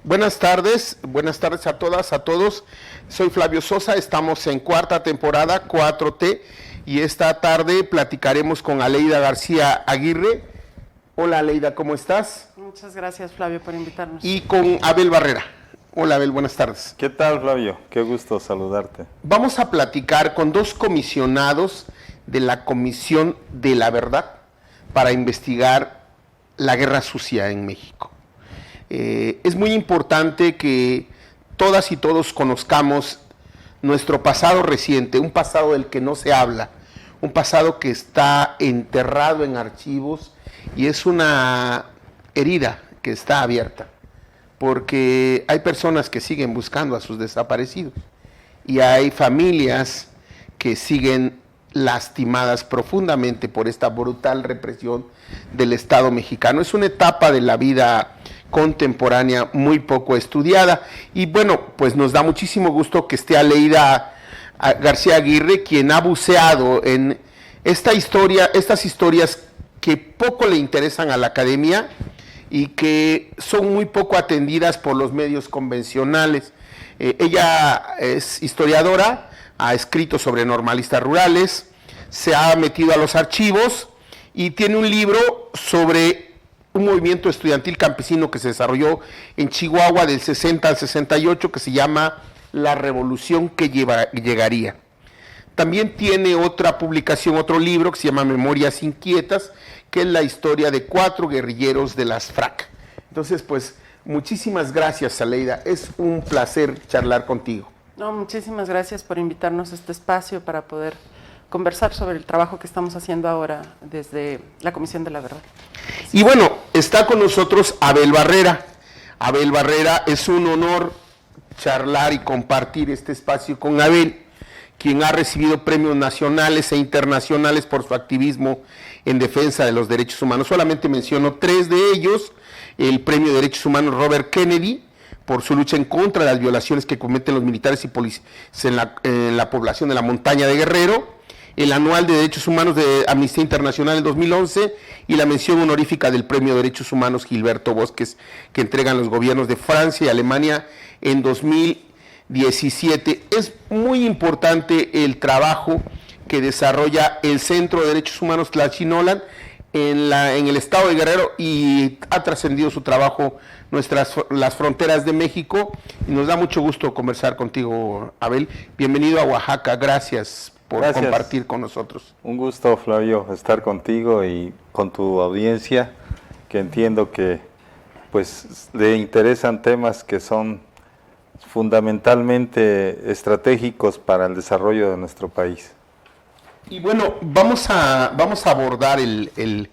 buenas tardes a todas, a todos. Soy Flavio Sosa, estamos en cuarta temporada, 4T, y esta tarde platicaremos con Aleida García Aguirre. Hola Aleida, ¿cómo estás? Muchas gracias, Flavio, por invitarnos. Y con Abel Barrera. Hola Abel, buenas tardes. ¿Qué tal, Flavio? Qué gusto saludarte. Vamos a platicar con dos comisionados de la Comisión de la Verdad para investigar la guerra sucia en México. Es muy importante que todas y todos conozcamos nuestro pasado reciente, un pasado del que no se habla, un pasado que está enterrado en archivos y es una herida que está abierta, porque hay personas que siguen buscando a sus desaparecidos y hay familias que siguen lastimadas profundamente por esta brutal represión del Estado mexicano. Es una etapa de la vida contemporánea muy poco estudiada y bueno, pues nos da muchísimo gusto que esté Aleida García Aguirre, quien ha buceado en estas historias que poco le interesan a la academia y que son muy poco atendidas por los medios convencionales. Ella es historiadora, ha escrito sobre normalistas rurales, se ha metido a los archivos y tiene un libro sobre un movimiento estudiantil campesino que se desarrolló en Chihuahua del 60 al 68 que se llama La Revolución que Llegaría. También tiene otra publicación, otro libro que se llama Memorias Inquietas, que es la historia de 4 guerrilleros de las FARC. Entonces, pues, muchísimas gracias, Aleida. Es un placer charlar contigo. No, muchísimas gracias por invitarnos a este espacio para poder conversar sobre el trabajo que estamos haciendo ahora desde la Comisión de la Verdad. Y bueno, está con nosotros Abel Barrera. Abel Barrera, es un honor charlar y compartir este espacio con Abel, quien ha recibido premios nacionales e internacionales por su activismo en defensa de los derechos humanos. Solamente menciono 3 de ellos: el Premio de Derechos Humanos Robert Kennedy, por su lucha en contra de las violaciones que cometen los militares y policías en la población de la montaña de Guerrero, el Anual de Derechos Humanos de Amnistía Internacional en 2011 y la mención honorífica del Premio de Derechos Humanos Gilberto Bosques, que entregan los gobiernos de Francia y Alemania en 2017. Es muy importante el trabajo que desarrolla el Centro de Derechos Humanos Tlachinolan en el estado de Guerrero y ha trascendido su trabajo las fronteras de México y nos da mucho gusto conversar contigo, Abel. Bienvenido a Oaxaca, gracias por compartir con nosotros. Un gusto, Flavio, estar contigo y con tu audiencia, que entiendo que pues le interesan temas que son fundamentalmente estratégicos para el desarrollo de nuestro país. Y bueno, vamos a abordar el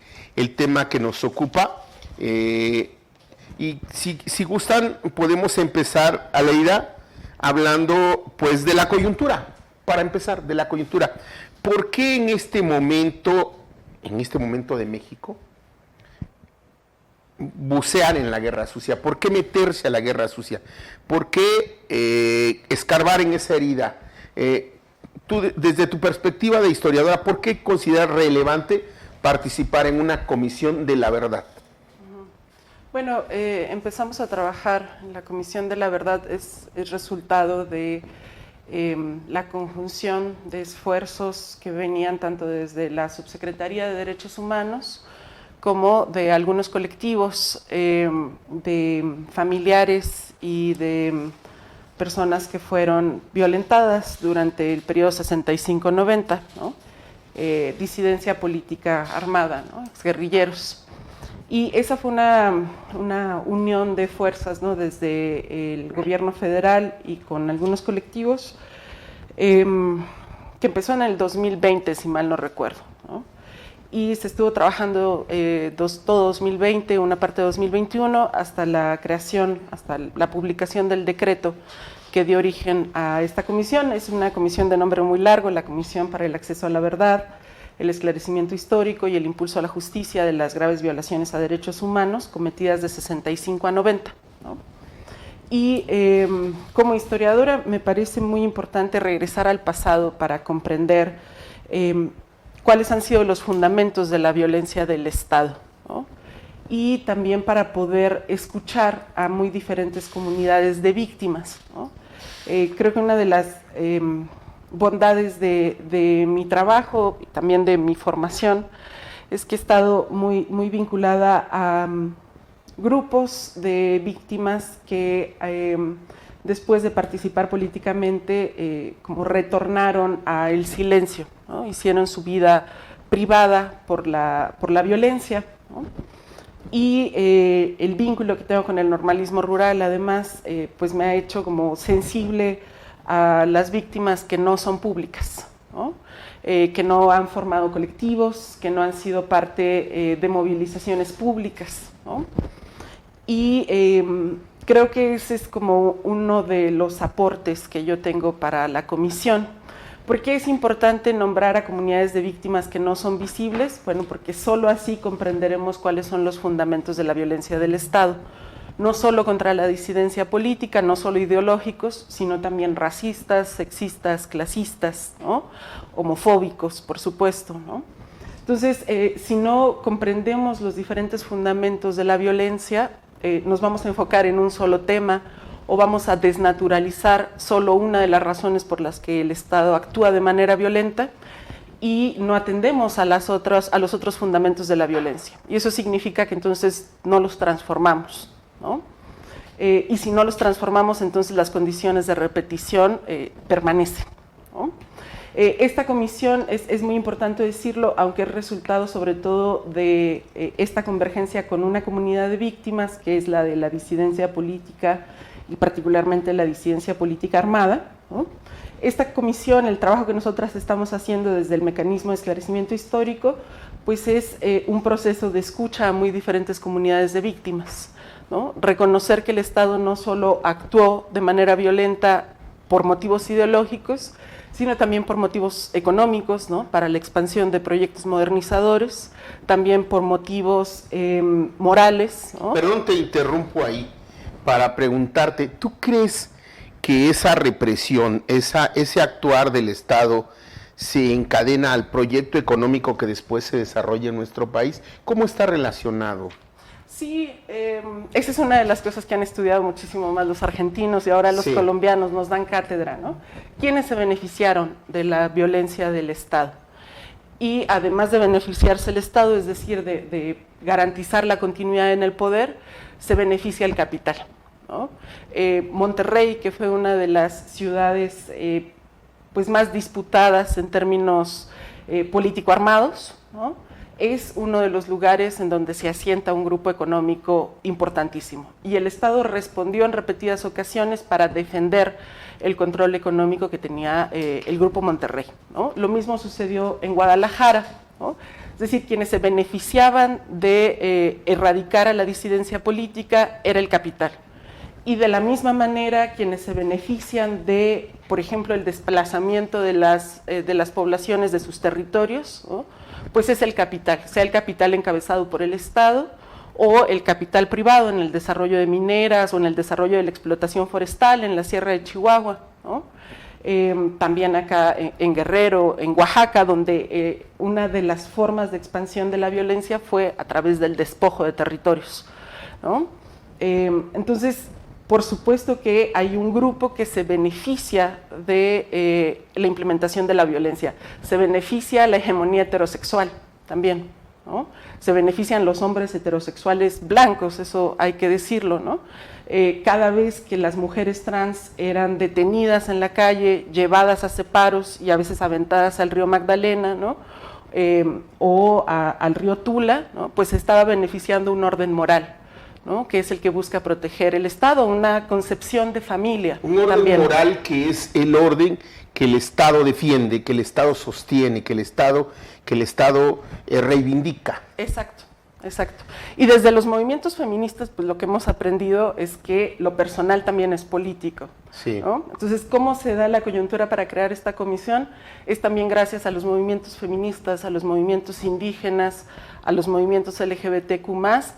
tema que nos ocupa. Y si gustan, podemos empezar, Aleida, hablando pues de la coyuntura. Para empezar, de la coyuntura. ¿Por qué en este momento de México, bucear en la guerra sucia? ¿Por qué meterse a la guerra sucia? ¿Por qué escarbar en esa herida? Tú, desde tu perspectiva de historiadora, ¿por qué consideras relevante participar en una comisión de la verdad? Bueno, empezamos a trabajar en la Comisión de la Verdad, es resultado de la conjunción de esfuerzos que venían tanto desde la Subsecretaría de Derechos Humanos como de algunos colectivos de familiares y de personas que fueron violentadas durante el periodo 65-90, ¿no? Disidencia política armada, ¿no? Exguerrilleros. Y esa fue una unión de fuerzas, ¿no? Desde el gobierno federal y con algunos colectivos, que empezó en el 2020, si mal no recuerdo, ¿no? Y se estuvo trabajando todo 2020, una parte de 2021, hasta la creación, hasta la publicación del decreto que dio origen a esta comisión. Es una comisión de nombre muy largo, la Comisión para el Acceso a la Verdad, el esclarecimiento histórico y el impulso a la justicia de las graves violaciones a derechos humanos cometidas de 65 a 90, ¿no? Y como historiadora me parece muy importante regresar al pasado para comprender cuáles han sido los fundamentos de la violencia del Estado, ¿no? y también para poder escuchar a muy diferentes comunidades de víctimas, ¿no? Creo que una de las bondades de mi trabajo y también de mi formación es que he estado muy vinculada a grupos de víctimas que después de participar políticamente como retornaron al silencio, ¿no? Hicieron su vida privada por la violencia, ¿no? Y el vínculo que tengo con el normalismo rural, además, pues me ha hecho como sensible a las víctimas que no son públicas, ¿no? Que no han formado colectivos, que no han sido parte de movilizaciones públicas, ¿no? Y creo que ese es como uno de los aportes que yo tengo para la comisión. ¿Por qué es importante nombrar a comunidades de víctimas que no son visibles? Bueno, porque solo así comprenderemos cuáles son los fundamentos de la violencia del Estado. No solo contra la disidencia política, no solo ideológicos, sino también racistas, sexistas, clasistas, ¿no? Homofóbicos, por supuesto, ¿no? Entonces, si no comprendemos los diferentes fundamentos de la violencia, nos vamos a enfocar en un solo tema o vamos a desnaturalizar solo una de las razones por las que el Estado actúa de manera violenta y no atendemos a los otros fundamentos de la violencia. Y eso significa que entonces no los transformamos, ¿no? Y si no los transformamos, entonces las condiciones de repetición permanecen, ¿no? Esta comisión, es muy importante decirlo, aunque es resultado sobre todo de esta convergencia con una comunidad de víctimas, que es la de la disidencia política y particularmente la disidencia política armada, ¿no? Esta comisión, el trabajo que nosotras estamos haciendo desde el mecanismo de esclarecimiento histórico, pues es un proceso de escucha a muy diferentes comunidades de víctimas, ¿no? Reconocer que el Estado no solo actuó de manera violenta por motivos ideológicos, sino también por motivos económicos, ¿no? Para la expansión de proyectos modernizadores, también por motivos morales, ¿no? Perdón, te interrumpo ahí para preguntarte, ¿tú crees que esa represión, ese actuar del Estado se encadena al proyecto económico que después se desarrolla en nuestro país? ¿Cómo está relacionado? Sí, esa es una de las cosas que han estudiado muchísimo más los argentinos y ahora los colombianos nos dan cátedra, ¿no? ¿Quiénes se beneficiaron de la violencia del Estado? Y además de beneficiarse el Estado, es decir, de garantizar la continuidad en el poder, se beneficia el capital, ¿no? Monterrey, que fue una de las ciudades pues más disputadas en términos político-armados, ¿no? Es uno de los lugares en donde se asienta un grupo económico importantísimo. Y el Estado respondió en repetidas ocasiones para defender el control económico que tenía el Grupo Monterrey, ¿no? Lo mismo sucedió en Guadalajara, ¿no? Es decir, quienes se beneficiaban de erradicar a la disidencia política era el capital. Y de la misma manera, quienes se benefician de, por ejemplo, el desplazamiento de las poblaciones de sus territorios, ¿no? Pues es el capital, sea el capital encabezado por el Estado o el capital privado en el desarrollo de mineras o en el desarrollo de la explotación forestal en la Sierra de Chihuahua, ¿no? También acá en Guerrero, en Oaxaca, donde una de las formas de expansión de la violencia fue a través del despojo de territorios, ¿no? Entonces, por supuesto que hay un grupo que se beneficia de la implementación de la violencia, se beneficia la hegemonía heterosexual también, ¿no? Se benefician los hombres heterosexuales blancos, eso hay que decirlo, ¿no? Cada vez que las mujeres trans eran detenidas en la calle, llevadas a separos y a veces aventadas al río Magdalena, ¿no? O al río Tula, ¿no? Pues se estaba beneficiando un orden moral, ¿no? Que es el que busca proteger el Estado, una concepción de familia. Un orden también moral que es el orden que el Estado defiende, que el Estado sostiene, que el Estado reivindica. Exacto, exacto. Y desde los movimientos feministas, pues lo que hemos aprendido es que lo personal también es político, sí, ¿no? Entonces, ¿cómo se da la coyuntura para crear esta comisión? Es también gracias a los movimientos feministas, a los movimientos indígenas, a los movimientos LGBTQ+,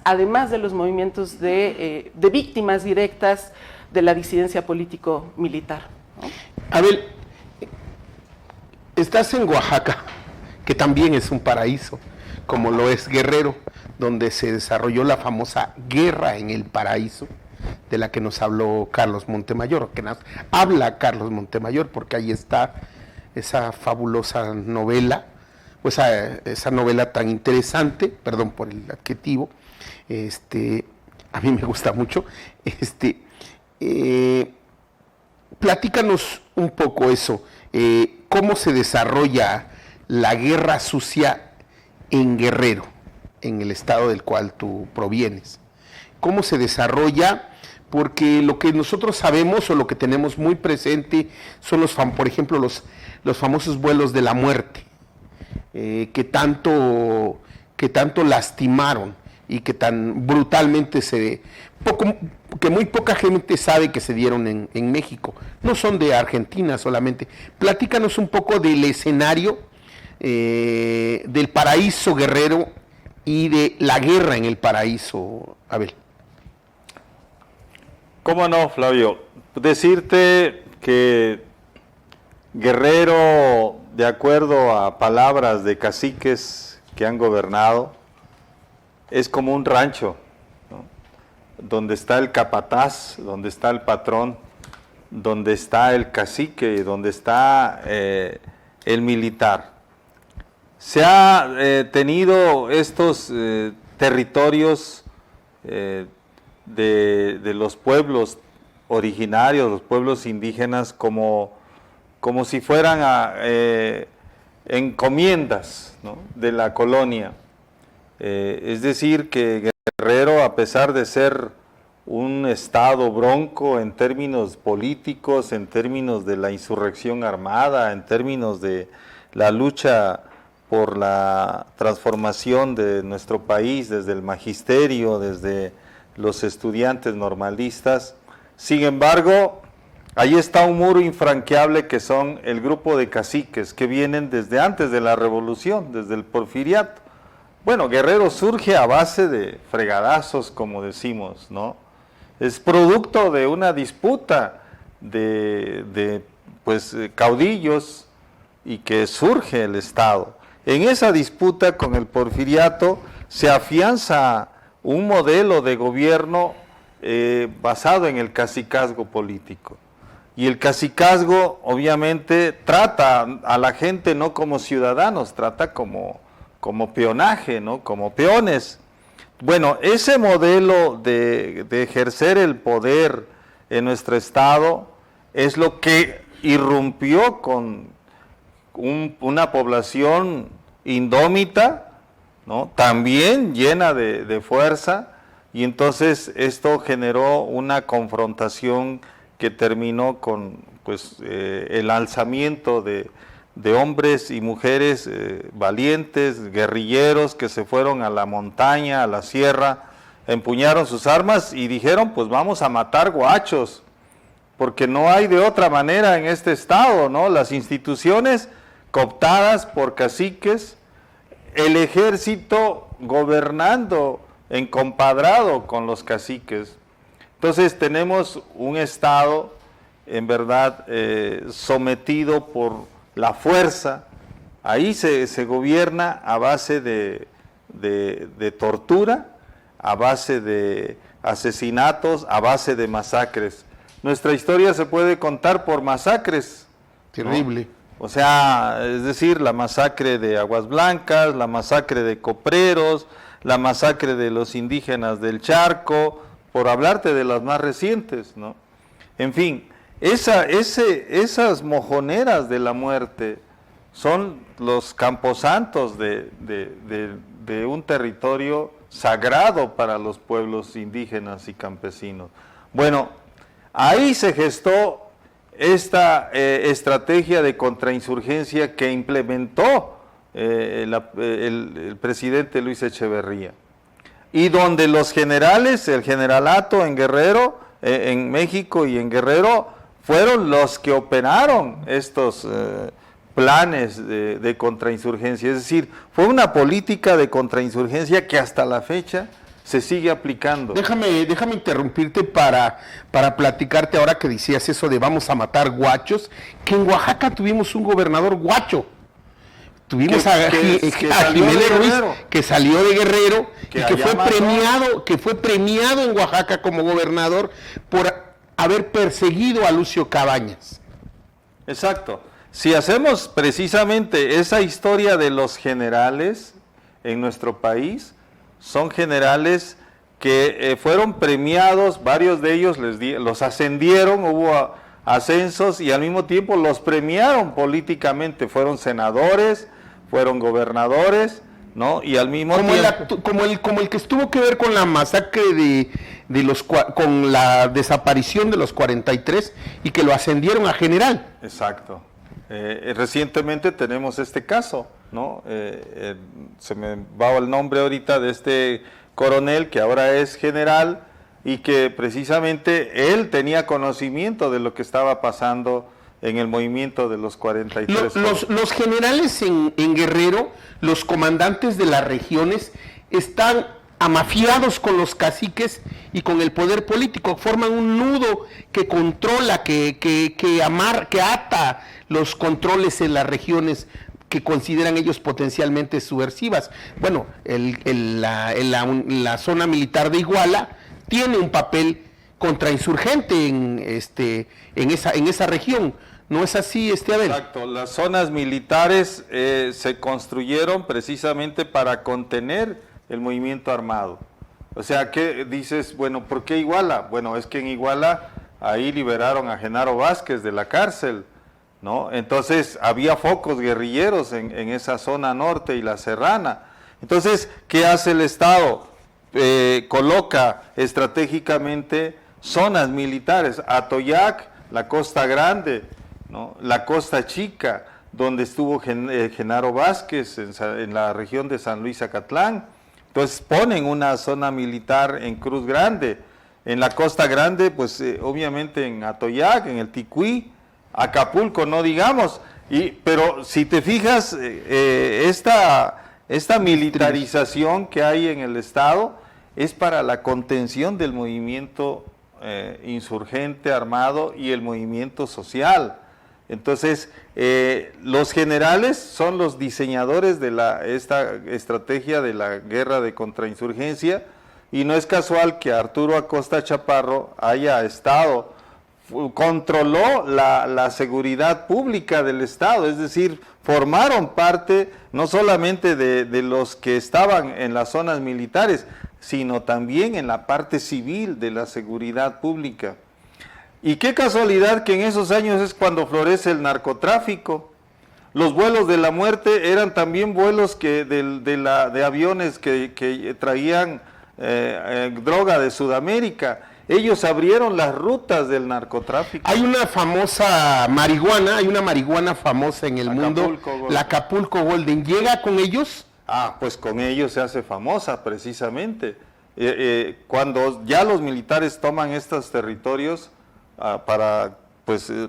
además de los movimientos de víctimas directas de la disidencia político-militar, ¿no? Abel, estás en Oaxaca, que también es un paraíso, como lo es Guerrero, donde se desarrolló la famosa Guerra en el Paraíso, de la que nos habló Carlos Montemayor, que nos habla Carlos Montemayor, porque ahí está esa fabulosa novela, o esa novela tan interesante, perdón por el adjetivo, a mí me gusta mucho, platícanos un poco eso, cómo se desarrolla la guerra sucia en Guerrero, en el estado del cual tú provienes. ¿Cómo se desarrolla? Porque lo que nosotros sabemos o lo que tenemos muy presente son por ejemplo, los famosos vuelos de la muerte, que tanto lastimaron y que tan brutalmente que muy poca gente sabe que se dieron en México. No son de Argentina solamente. Platícanos un poco del escenario del Paraíso Guerrero y de la guerra en el Paraíso, Abel. ¿Cómo no, Flavio? Decirte que Guerrero, de acuerdo a palabras de caciques que han gobernado, es como un rancho, ¿no? Donde está el capataz, donde está el patrón, donde está el cacique, donde está el militar. Se ha tenido estos territorios de los pueblos originarios, los pueblos indígenas, como si fueran encomiendas, ¿no?, de la colonia. Es decir, que Guerrero, a pesar de ser un estado bronco en términos políticos, en términos de la insurrección armada, en términos de la lucha por la transformación de nuestro país desde el magisterio, desde los estudiantes normalistas, sin embargo, ahí está un muro infranqueable que son el grupo de caciques que vienen desde antes de la revolución, desde el porfiriato. Bueno, Guerrero surge a base de fregadazos, como decimos, ¿no? Es producto de una disputa de caudillos y que surge el Estado. En esa disputa con el porfiriato se afianza un modelo de gobierno basado en el cacicazgo político. Y el cacicazgo obviamente trata a la gente no como ciudadanos, trata como peonaje, ¿no?, como peones. Bueno, ese modelo de ejercer el poder en nuestro estado es lo que irrumpió con una población indómita, ¿no?, también llena de fuerza, y entonces esto generó una confrontación que terminó con el alzamiento de hombres y mujeres valientes, guerrilleros, que se fueron a la montaña, a la sierra, empuñaron sus armas y dijeron, pues vamos a matar guachos, porque no hay de otra manera en este estado, ¿no? Las instituciones cooptadas por caciques, el ejército gobernando encompadrado con los caciques. Entonces tenemos un estado, en verdad, sometido por la fuerza. Ahí se gobierna a base de tortura, a base de asesinatos, a base de masacres. Nuestra historia se puede contar por masacres. Terrible. ¿No? O sea, es decir, la masacre de Aguas Blancas, la masacre de Copreros, la masacre de los indígenas del Charco, por hablarte de las más recientes, ¿no? En fin, esas mojoneras de la muerte son los camposantos de un territorio sagrado para los pueblos indígenas y campesinos. Bueno, ahí se gestó esta estrategia de contrainsurgencia que implementó el presidente Luis Echeverría, y donde los generales, el generalato en Guerrero, en México y en Guerrero, fueron los que operaron estos planes de contrainsurgencia. Es decir, fue una política de contrainsurgencia que hasta la fecha se sigue aplicando. Déjame interrumpirte para platicarte ahora que decías eso de vamos a matar guachos, que en Oaxaca tuvimos un gobernador guacho. Tuvimos Que a salió de Jiménez Ruiz, Guerrero. que salió de Guerrero Que y que allá fue premiado en Oaxaca como gobernador por haber perseguido a Lucio Cabañas. Exacto. Si hacemos precisamente esa historia de los generales en nuestro país, son generales que fueron premiados, varios de ellos los ascendieron, hubo ascensos y al mismo tiempo los premiaron políticamente, fueron senadores, fueron gobernadores, ¿no? Y al mismo tiempo... Como el que estuvo que ver con la masacre con la desaparición de los 43 y que lo ascendieron a general. Exacto. Recientemente tenemos este caso, ¿no? Se me va el nombre ahorita de este coronel que ahora es general y que precisamente él tenía conocimiento de lo que estaba pasando en el movimiento de los 43. Los generales en Guerrero, los comandantes de las regiones, están amafiados con los caciques y con el poder político, forman un nudo que controla, que ata los controles en las regiones que consideran ellos potencialmente subversivas. Bueno, la zona militar de Iguala tiene un papel contrainsurgente en esa región. ¿No es así, Abel? Exacto, las zonas militares se construyeron precisamente para contener el movimiento armado. O sea, ¿qué dices? Bueno, ¿por qué Iguala? Bueno, es que en Iguala ahí liberaron a Genaro Vázquez de la cárcel, ¿no? Entonces había focos guerrilleros en esa zona norte y la serrana. Entonces, ¿qué hace el Estado? Coloca estratégicamente zonas militares, Atoyac, la Costa Grande, ¿no? La Costa Chica, donde estuvo Genaro Vázquez, en la región de San Luis Acatlán. Entonces ponen una zona militar en Cruz Grande, en la Costa Grande, pues obviamente en Atoyac, en el Ticuí, Acapulco, no digamos. Pero si te fijas, esta militarización que hay en el Estado es para la contención del movimiento insurgente armado y el movimiento social. Entonces, los generales son los diseñadores de esta estrategia de la guerra de contrainsurgencia, y no es casual que Arturo Acosta Chaparro haya controló la seguridad pública del Estado, es decir, formaron parte no solamente de los que estaban en las zonas militares, sino también en la parte civil de la seguridad pública. Y qué casualidad que en esos años es cuando florece el narcotráfico. Los vuelos de la muerte eran también vuelos de aviones que traían droga de Sudamérica. Ellos abrieron las rutas del narcotráfico. Hay una famosa marihuana, famosa en el mundo, la Acapulco Golden. ¿Llega con ellos? Pues con ellos se hace famosa precisamente. Cuando ya los militares toman estos territorios para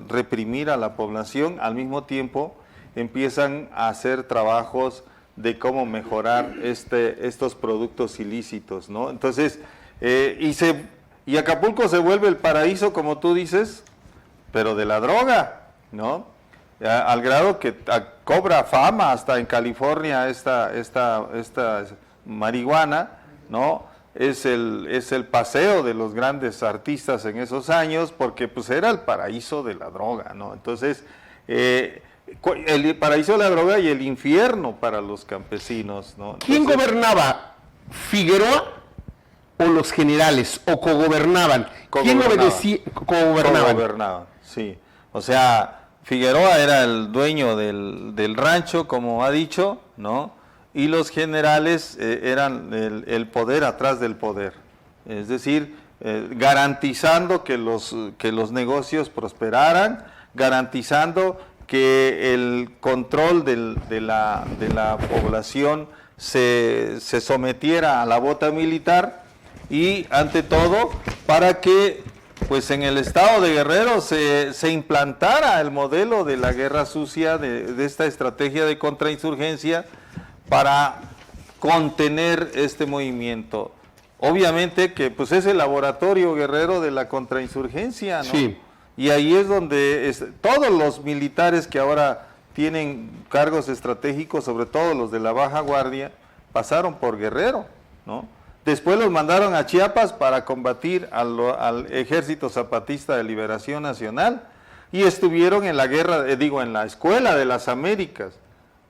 reprimir a la población, al mismo tiempo empiezan a hacer trabajos de cómo mejorar estos productos ilícitos, ¿no? Entonces, y Acapulco se vuelve el paraíso, como tú dices, pero de la droga, ¿no? Al grado que cobra fama hasta en California esta marihuana, ¿no? Es el paseo de los grandes artistas en esos años, porque pues era el paraíso de la droga, ¿no? Entonces, el paraíso de la droga y el infierno para los campesinos, ¿no? Entonces, ¿quién gobernaba? ¿Figueroa o los generales? ¿O cogobernaban? ¿Quién obedecía? Cogobernaban, sí. O sea, Figueroa era el dueño del rancho, como ha dicho, ¿no? Y los generales eran el poder atrás del poder. Es decir, garantizando que los negocios prosperaran, garantizando que el control de la población se sometiera a la bota militar, y ante todo para que pues en el estado de Guerrero se implantara el modelo de la guerra sucia, de esta estrategia de contrainsurgencia para contener este movimiento. Obviamente que pues es el laboratorio Guerrero de la contrainsurgencia, ¿no? Sí. Y ahí es donde todos los militares que ahora tienen cargos estratégicos, sobre todo los de la baja guardia, pasaron por Guerrero, ¿no? Después los mandaron a Chiapas para combatir al Ejército Zapatista de Liberación Nacional y estuvieron en la guerra, en la Escuela de las Américas.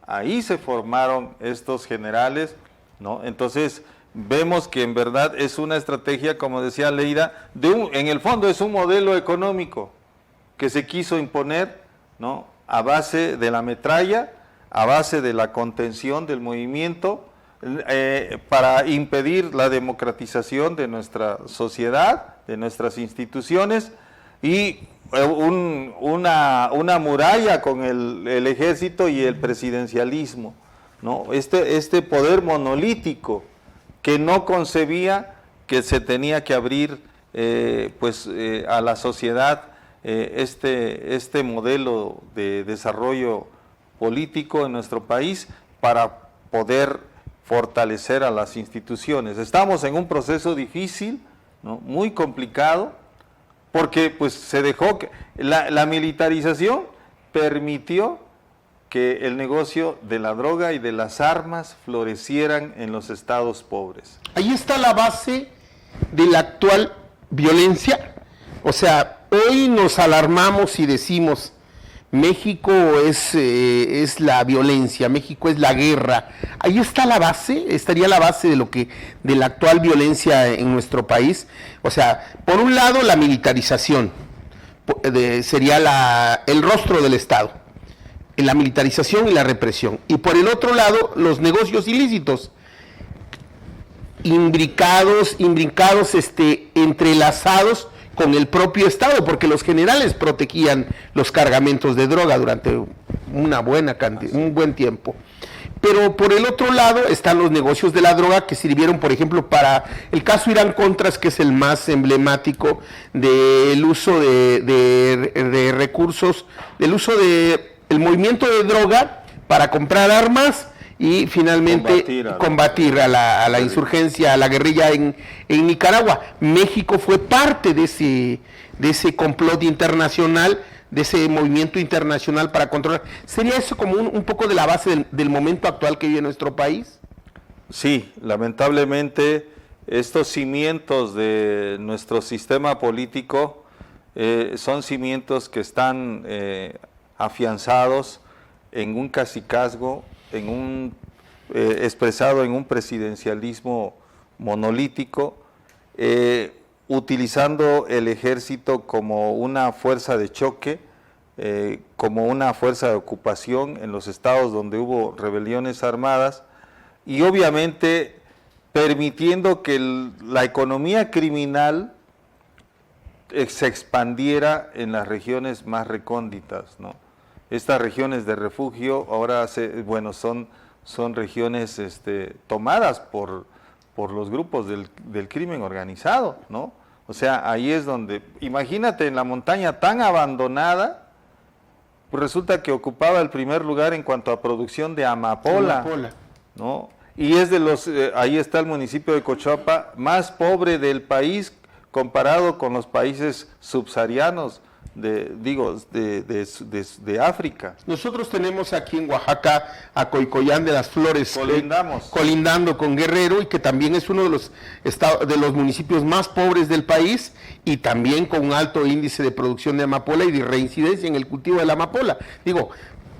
Ahí se formaron estos generales, ¿no? Entonces vemos que en verdad es una estrategia, como decía Leida, en el fondo es un modelo económico que se quiso imponer, ¿no? A base de la metralla, a base de la contención del movimiento, para impedir la democratización de nuestra sociedad, de nuestras instituciones, y una muralla con el ejército y el presidencialismo, ¿no? Este poder monolítico que no concebía que se tenía que abrir a la sociedad este modelo de desarrollo político en nuestro país para poder fortalecer a las instituciones. Estamos en un proceso difícil, ¿no? Muy complicado, porque pues se dejó que la militarización permitió que el negocio de la droga y de las armas florecieran en los estados pobres. Ahí está la base de la actual violencia. O sea, hoy nos alarmamos y decimos, México es la violencia, México es la guerra. Ahí está la base, estaría la base de la actual violencia en nuestro país. O sea, por un lado la militarización, sería el rostro del Estado, la militarización y la represión. Y por el otro lado, los negocios ilícitos, imbricados, entrelazados con el propio Estado, porque los generales protegían los cargamentos de droga durante un buen tiempo. Pero por el otro lado están los negocios de la droga que sirvieron, por ejemplo, para el caso Irán Contras, que es el más emblemático del uso de recursos, del uso del movimiento de droga para comprar armas y finalmente combatir a la insurgencia, a la guerrilla en Nicaragua. México fue parte de ese complot internacional, de ese movimiento internacional para controlar. ¿Sería eso como un poco de la base del momento actual que vive nuestro país? Sí, lamentablemente estos cimientos de nuestro sistema político son cimientos que están afianzados en un cacicazgo, expresado en un presidencialismo monolítico, utilizando el ejército como una fuerza de choque, como una fuerza de ocupación en los estados donde hubo rebeliones armadas, y obviamente permitiendo que la economía criminal se expandiera en las regiones más recónditas, ¿no? Estas regiones de refugio ahora son regiones tomadas por los grupos del crimen organizado, ¿no? O sea, ahí es donde, imagínate, en la montaña tan abandonada, pues resulta que ocupaba el primer lugar en cuanto a producción de amapola, ¿no? Y es ahí está el municipio de Cochuapa, más pobre del país comparado con los países subsaharianos de África. Nosotros tenemos aquí en Oaxaca a Coicoyán de las Flores, colindando con Guerrero, y que también es uno de los municipios más pobres del país, y también con un alto índice de producción de amapola y de reincidencia en el cultivo de la amapola.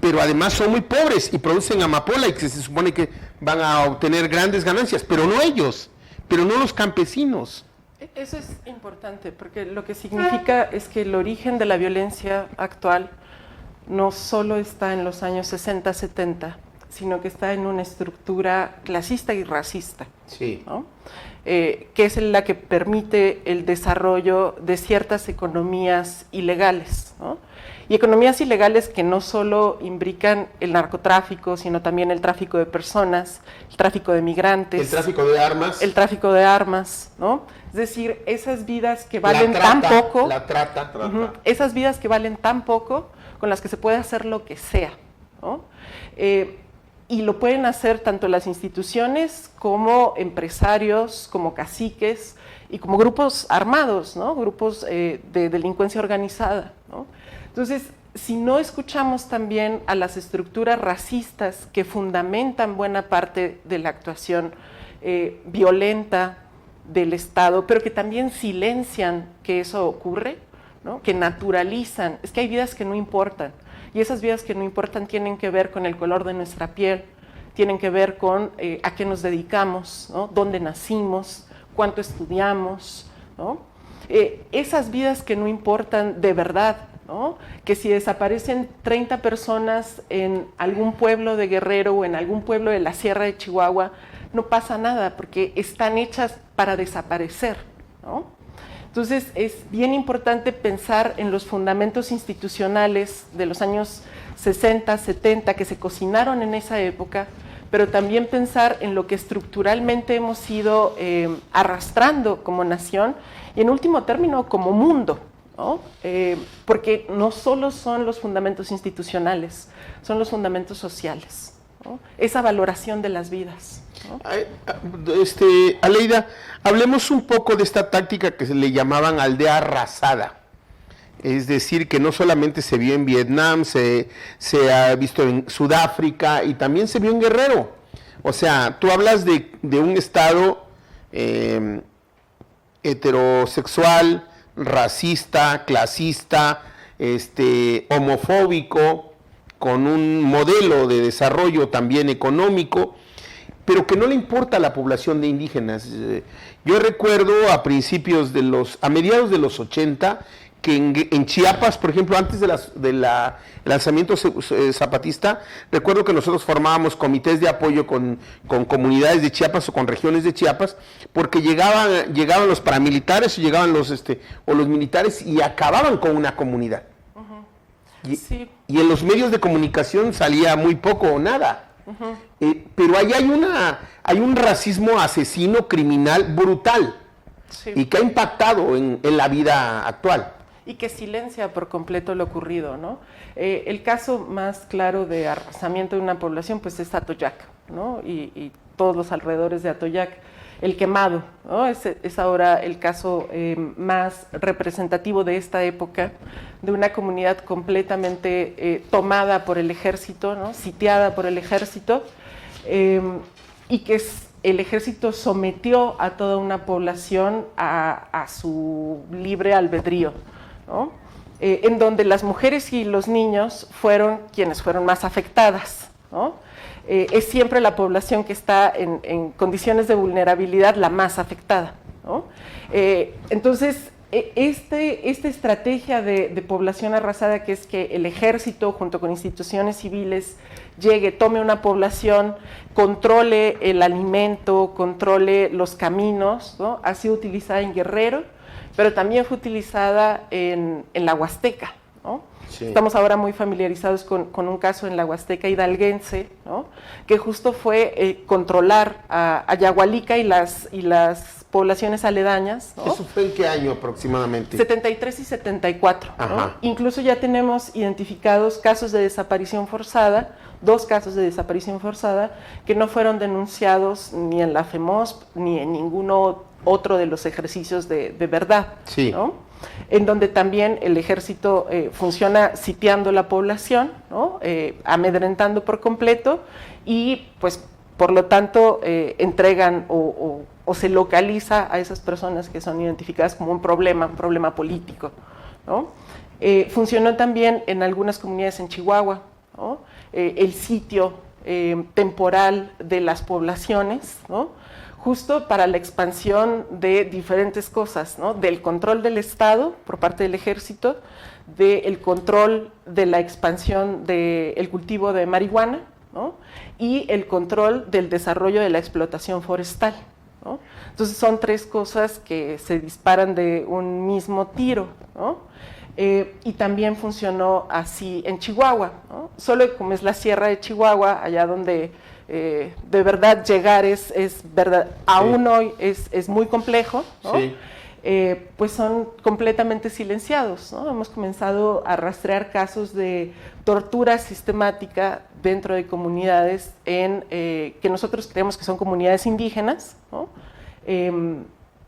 Pero además son muy pobres y producen amapola, y que se supone que van a obtener grandes ganancias, pero no ellos, pero no los campesinos. Eso es importante, porque lo que significa es que el origen de la violencia actual no solo está en los años 60, 70, sino que está en una estructura clasista y racista, sí, ¿no? Que es la que permite el desarrollo de ciertas economías ilegales, ¿no? Y economías ilegales que no solo imbrican el narcotráfico, sino también el tráfico de personas, el tráfico de migrantes. El tráfico de armas. El tráfico de armas, ¿no? Es decir, esas vidas que valen tan poco. La trata. Esas vidas que valen tan poco, con las que se puede hacer lo que sea, ¿no? Y lo pueden hacer tanto las instituciones como empresarios, como caciques y como grupos armados, ¿no? Grupos de delincuencia organizada, ¿no? Entonces, si no escuchamos también a las estructuras racistas que fundamentan buena parte de la actuación violenta del Estado, pero que también silencian que eso ocurre, ¿no? Que naturalizan, es que hay vidas que no importan, y esas vidas que no importan tienen que ver con el color de nuestra piel, tienen que ver con a qué nos dedicamos, ¿no? Dónde nacimos, cuánto estudiamos, ¿no? Esas vidas que no importan de verdad, ¿no? Que si desaparecen 30 personas en algún pueblo de Guerrero o en algún pueblo de la Sierra de Chihuahua, no pasa nada porque están hechas para desaparecer, ¿no? Entonces es bien importante pensar en los fundamentos institucionales de los años 60, 70 que se cocinaron en esa época, pero también pensar en lo que estructuralmente hemos ido arrastrando como nación y en último término como mundo, ¿no? Porque no solo son los fundamentos institucionales, son los fundamentos sociales, ¿no? Esa valoración de las vidas, ¿no? Aleida, hablemos un poco de esta táctica que se le llamaban aldea arrasada. Es decir, que no solamente se vio en Vietnam, se ha visto en Sudáfrica y también se vio en Guerrero. O sea, tú hablas de un Estado heterosexual, racista, clasista, homofóbico, con un modelo de desarrollo también económico, pero que no le importa a la población de indígenas. Yo recuerdo a mediados de los 80, que en Chiapas, por ejemplo, antes del lanzamiento zapatista, recuerdo que nosotros formábamos comités de apoyo con comunidades de Chiapas o con regiones de Chiapas, porque llegaban los paramilitares o llegaban los militares y acababan con una comunidad. Uh-huh. Sí. Y en los medios de comunicación salía muy poco o nada. Uh-huh. Pero ahí hay un racismo asesino, criminal, brutal, sí, y que ha impactado en la vida actual. Y que silencia por completo lo ocurrido, ¿no? El caso más claro de arrasamiento de una población pues es Atoyac, ¿no? Y todos los alrededores de Atoyac, el Quemado, ¿no? Es ahora el caso más representativo de esta época, de una comunidad completamente tomada por el ejército, ¿no? Sitiada por el ejército, y que el ejército sometió a toda una población a su libre albedrío, ¿no? En donde las mujeres y los niños fueron quienes fueron más afectadas, ¿no? Es siempre la población que está en condiciones de vulnerabilidad la más afectada, ¿no? Entonces, esta estrategia de población arrasada, que es que el ejército junto con instituciones civiles llegue, tome una población, controle el alimento, controle los caminos, ¿no? Ha sido utilizada en Guerrero, pero también fue utilizada en la Huasteca, ¿no? Sí. Estamos ahora muy familiarizados con un caso en la Huasteca hidalguense, ¿no? Que justo fue controlar a Yagualica y las poblaciones aledañas, ¿no? ¿Eso fue en qué año aproximadamente? 73 y 74, ¿no? Incluso ya tenemos identificados casos de desaparición forzada, 2 casos de desaparición forzada, que no fueron denunciados ni en la FEMOSP ni en ninguno otro de los ejercicios de verdad, sí, ¿no? En donde también el ejército funciona sitiando la población, ¿no? Amedrentando por completo y pues por lo tanto entregan o se localiza a esas personas que son identificadas como un problema político, ¿no? Funcionó también en algunas comunidades en Chihuahua, ¿no? El sitio temporal de las poblaciones, ¿no? Justo para la expansión de diferentes cosas, ¿no? Del control del Estado por parte del ejército, del control de la expansión del cultivo de marihuana, ¿no? Y el control del desarrollo de la explotación forestal, ¿no? Entonces son 3 cosas que se disparan de un mismo tiro, ¿no? Y también funcionó así en Chihuahua, ¿no? Solo como es la Sierra de Chihuahua, allá donde de verdad llegar es verdad, sí, aún hoy es muy complejo, ¿no? Sí. Pues son completamente silenciados, ¿no? Hemos comenzado a rastrear casos de tortura sistemática dentro de comunidades que nosotros creemos que son comunidades indígenas, ¿no?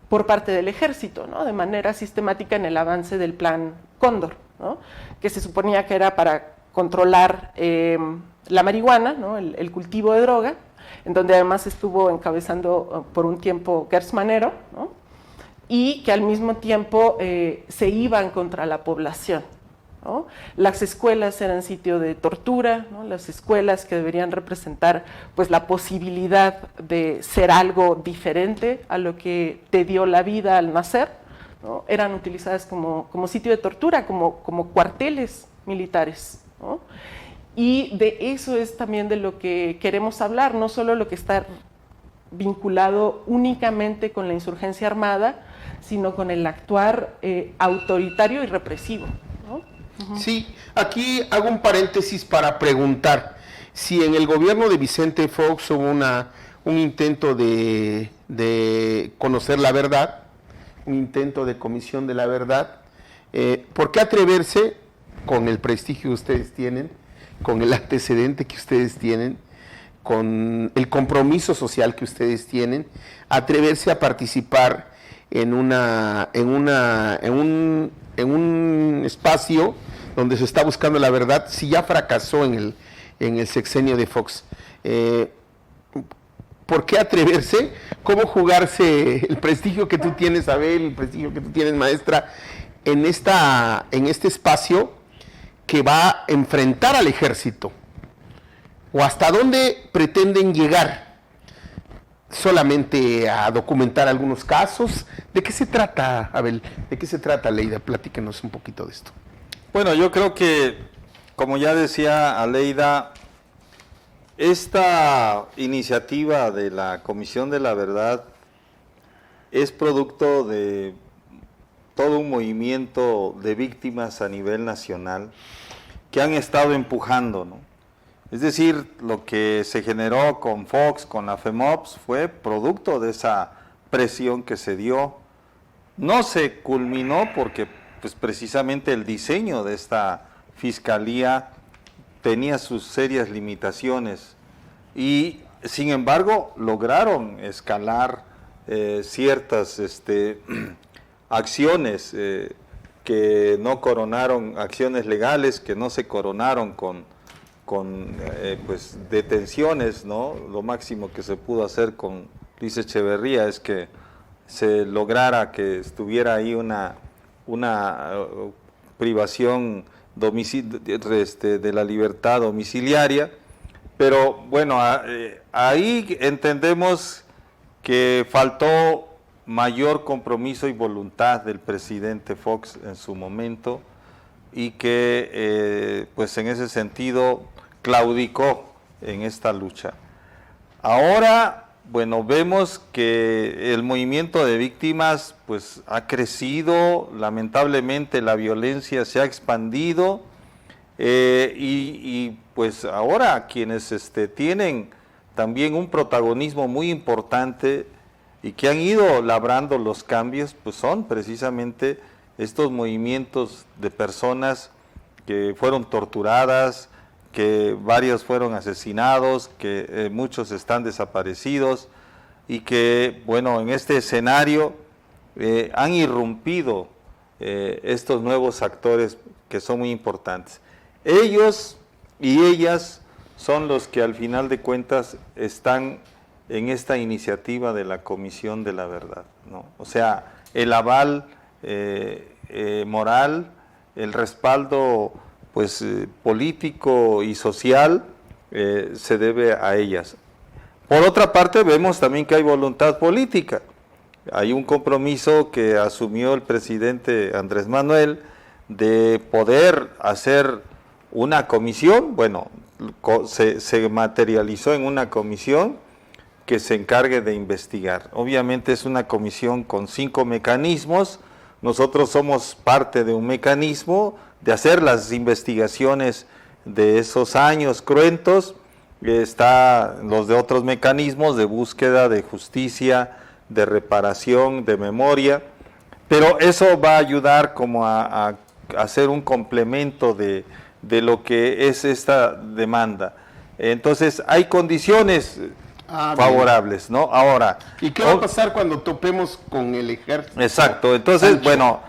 Por parte del ejército, ¿no? De manera sistemática en el avance del Plan Cóndor, ¿no? Que se suponía que era para controlar la marihuana, ¿no? el cultivo de droga, en donde además estuvo encabezando por un tiempo Gers Manero, ¿no? Y que al mismo tiempo se iban contra la población, ¿no? Las escuelas eran sitio de tortura, ¿no? Las escuelas que deberían representar pues, la posibilidad de ser algo diferente a lo que te dio la vida al nacer, ¿no? Eran utilizadas como sitio de tortura, como cuarteles militares, ¿no? Y de eso es también de lo que queremos hablar, no solo lo que está vinculado únicamente con la insurgencia armada, sino con el actuar autoritario y represivo, ¿no? Sí, aquí hago un paréntesis para preguntar si en el gobierno de Vicente Fox hubo un intento de conocer la verdad, un intento de comisión de la verdad. ¿Por qué atreverse, con el prestigio que ustedes tienen, con el antecedente que ustedes tienen, con el compromiso social que ustedes tienen, atreverse a participar en un espacio donde se está buscando la verdad, si ya fracasó en el sexenio de Fox? ¿Por qué atreverse? ¿Cómo jugarse el prestigio que tú tienes, Abel, el prestigio que tú tienes, maestra, en este espacio que va a enfrentar al ejército? ¿O hasta dónde pretenden llegar? ¿Solamente a documentar algunos casos? ¿De qué se trata, Abel? ¿De qué se trata, Aleida? Platíquenos un poquito de esto. Bueno, yo creo que, como ya decía Aleida, esta iniciativa de la Comisión de la Verdad es producto de todo un movimiento de víctimas a nivel nacional que han estado empujando, ¿no? Es decir, lo que se generó con Fox, con la FEMOPS, fue producto de esa presión que se dio. No se culminó porque pues, precisamente el diseño de esta fiscalía tenía sus serias limitaciones y, sin embargo, lograron escalar ciertas acciones que no coronaron, acciones legales que no se coronaron con pues detenciones, ¿no? Lo máximo que se pudo hacer con Luis Echeverría es que se lograra que estuviera ahí una privación de la libertad domiciliaria, pero bueno, ahí entendemos que faltó mayor compromiso y voluntad del presidente Fox en su momento y que pues en ese sentido claudicó en esta lucha. Ahora, bueno, vemos que el movimiento de víctimas pues ha crecido, lamentablemente la violencia se ha expandido y pues ahora quienes tienen también un protagonismo muy importante y que han ido labrando los cambios, pues son precisamente estos movimientos de personas que fueron torturadas, que varios fueron asesinados, que muchos están desaparecidos y que, bueno, en este escenario han irrumpido estos nuevos actores que son muy importantes. Ellos y ellas son los que al final de cuentas están en esta iniciativa de la Comisión de la Verdad, ¿no? O sea, el aval moral, el respaldo pues político y social se debe a ellas. Por otra parte, vemos también que hay voluntad política. Hay un compromiso que asumió el presidente Andrés Manuel de poder hacer una comisión, bueno, se materializó en una comisión que se encargue de investigar. Obviamente es una comisión con 5 mecanismos, nosotros somos parte de un mecanismo de hacer las investigaciones de esos años cruentos, están los de otros mecanismos de búsqueda de justicia, de reparación, de memoria, pero eso va a ayudar como a hacer un complemento de lo que es esta demanda. Entonces hay condiciones. favorables, ¿no? Ahora... ¿Y qué va a pasar cuando topemos con el ejército? Exacto, entonces, Sancho. bueno,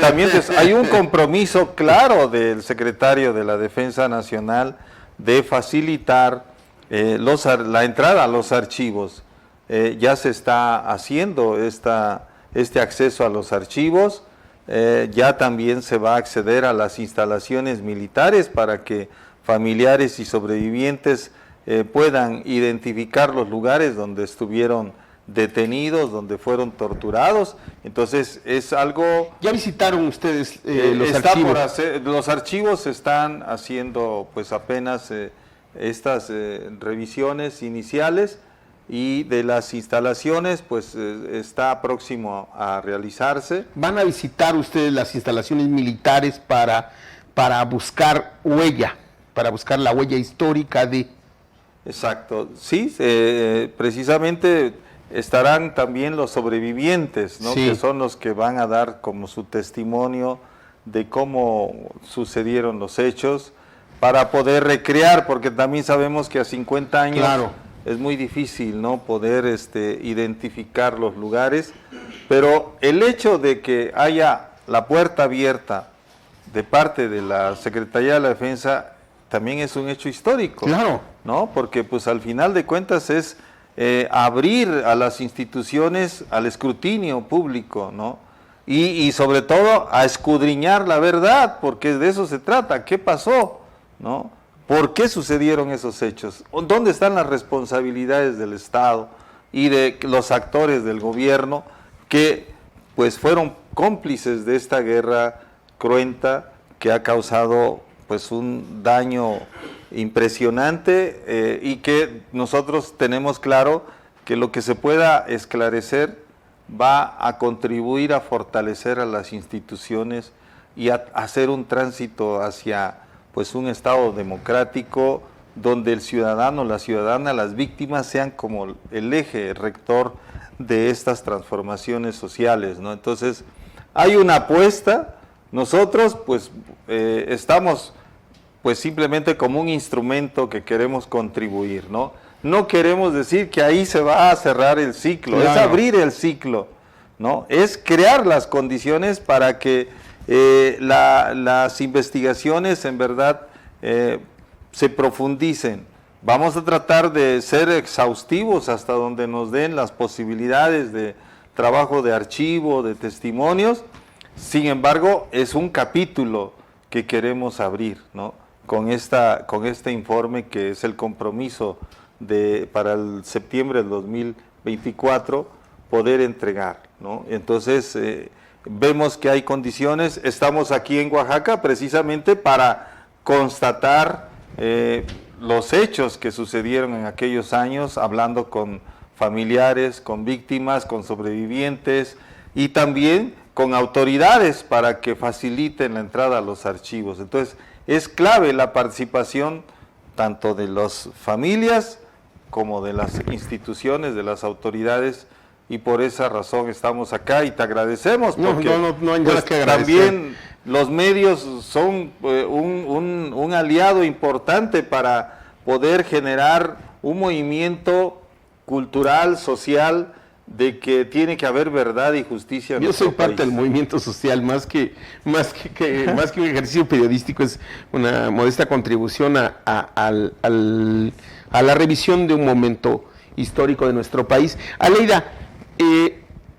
también hay un compromiso claro del secretario de la Defensa Nacional de facilitar la entrada a los archivos. Ya se está haciendo este acceso a los archivos, ya también se va a acceder a las instalaciones militares para que familiares y sobrevivientes puedan identificar los lugares donde estuvieron detenidos, donde fueron torturados. Entonces es algo... ¿Ya visitaron ustedes los archivos? Los archivos están haciendo pues apenas estas revisiones iniciales, y de las instalaciones pues está próximo a realizarse. ¿Van a visitar ustedes las instalaciones militares para buscar para buscar la huella histórica de... Exacto, sí, precisamente estarán también los sobrevivientes, ¿no? Sí. Que son los que van a dar como su testimonio de cómo sucedieron los hechos, para poder recrear, porque también sabemos que a 50 años Claro. es muy difícil, ¿no?, poder identificar los lugares, pero el hecho de que haya la puerta abierta de parte de la Secretaría de la Defensa también es un hecho histórico, Claro. ¿no? Porque pues al final de cuentas es abrir a las instituciones al escrutinio público, ¿no? Y sobre todo a escudriñar la verdad, porque de eso se trata. ¿Qué pasó? ¿No? ¿Por qué sucedieron esos hechos? ¿Dónde están las responsabilidades del Estado y de los actores del gobierno que pues fueron cómplices de esta guerra cruenta que ha causado pues un daño impresionante, y que nosotros tenemos claro que lo que se pueda esclarecer va a contribuir a fortalecer a las instituciones y a hacer un tránsito hacia pues un Estado democrático donde el ciudadano, la ciudadana, las víctimas sean como el eje rector de estas transformaciones sociales, ¿no? Entonces, hay una apuesta, nosotros pues estamos pues simplemente como un instrumento que queremos contribuir, ¿no? No queremos decir que ahí se va a cerrar el ciclo, Claro. es abrir el ciclo, ¿no? Es crear las condiciones para que las investigaciones en verdad se profundicen. Vamos a tratar de ser exhaustivos hasta donde nos den las posibilidades de trabajo de archivo, de testimonios. Sin embargo, es un capítulo que queremos abrir, ¿no?, con este informe, que es el compromiso para el septiembre del 2024 poder entregar, ¿no? Entonces vemos que hay condiciones. Estamos aquí en Oaxaca precisamente para constatar los hechos que sucedieron en aquellos años, hablando con familiares, con víctimas, con sobrevivientes y también con autoridades para que faciliten la entrada a los archivos. Entonces, es clave la participación tanto de las familias como de las instituciones, de las autoridades, y por esa razón estamos acá y te agradecemos, porque no hay nada que agradecer. También los medios son un aliado importante para poder generar un movimiento cultural, social, de que tiene que haber verdad y justicia en nuestro Yo soy parte país. del movimiento social, más que un ejercicio periodístico, es una modesta contribución a la revisión de un momento histórico de nuestro país. Aleida,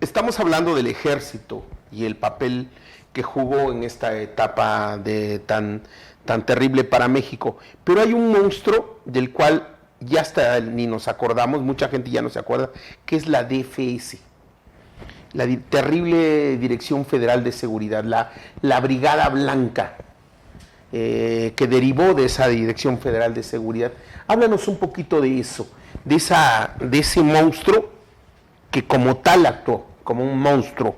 estamos hablando del ejército y el papel que jugó en esta etapa tan terrible para México, pero hay un monstruo del cual ya hasta ni nos acordamos, mucha gente ya no se acuerda, que es la DFS, la terrible Dirección Federal de Seguridad, la Brigada Blanca, que derivó de esa Dirección Federal de Seguridad. Háblanos un poquito de eso, de ese monstruo que como tal actuó, como un monstruo,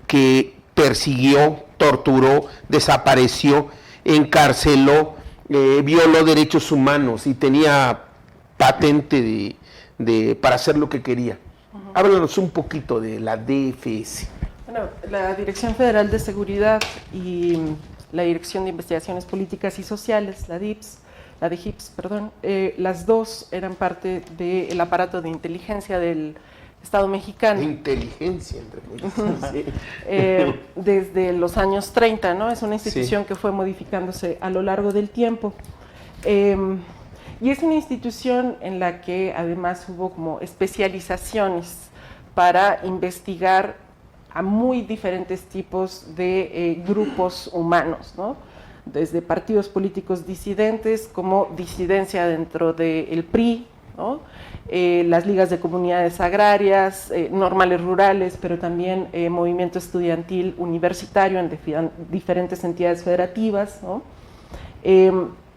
que persiguió, torturó, desapareció, encarceló, violó derechos humanos y tenía patente para hacer lo que quería. Háblanos un poquito de la DFS. Bueno, la Dirección Federal de Seguridad y la Dirección de Investigaciones Políticas y Sociales, la DIPS, la de Hips, perdón, las dos eran parte del aparato de inteligencia del Estado mexicano. Inteligencia, entre muchas. Sí. Desde los años 30, ¿no? Es una institución que fue modificándose a lo largo del tiempo. Y es una institución en la que además hubo como especializaciones para investigar a muy diferentes tipos de grupos humanos, ¿no? Desde partidos políticos disidentes como disidencia dentro del PRI, ¿no? Las ligas de comunidades agrarias, normales rurales, pero también movimiento estudiantil universitario en diferentes entidades federativas, ¿no?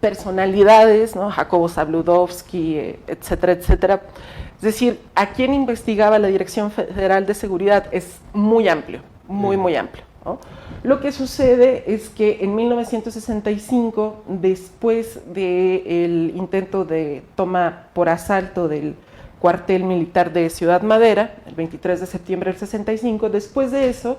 Personalidades, ¿no? Jacobo Zabludovsky, etcétera, etcétera. Es decir, a quien investigaba la Dirección Federal de Seguridad es muy amplio, muy amplio, ¿no? Lo que sucede es que en 1965, después del intento de toma por asalto del cuartel militar de Ciudad Madera, el 23 de septiembre del 65, después de eso,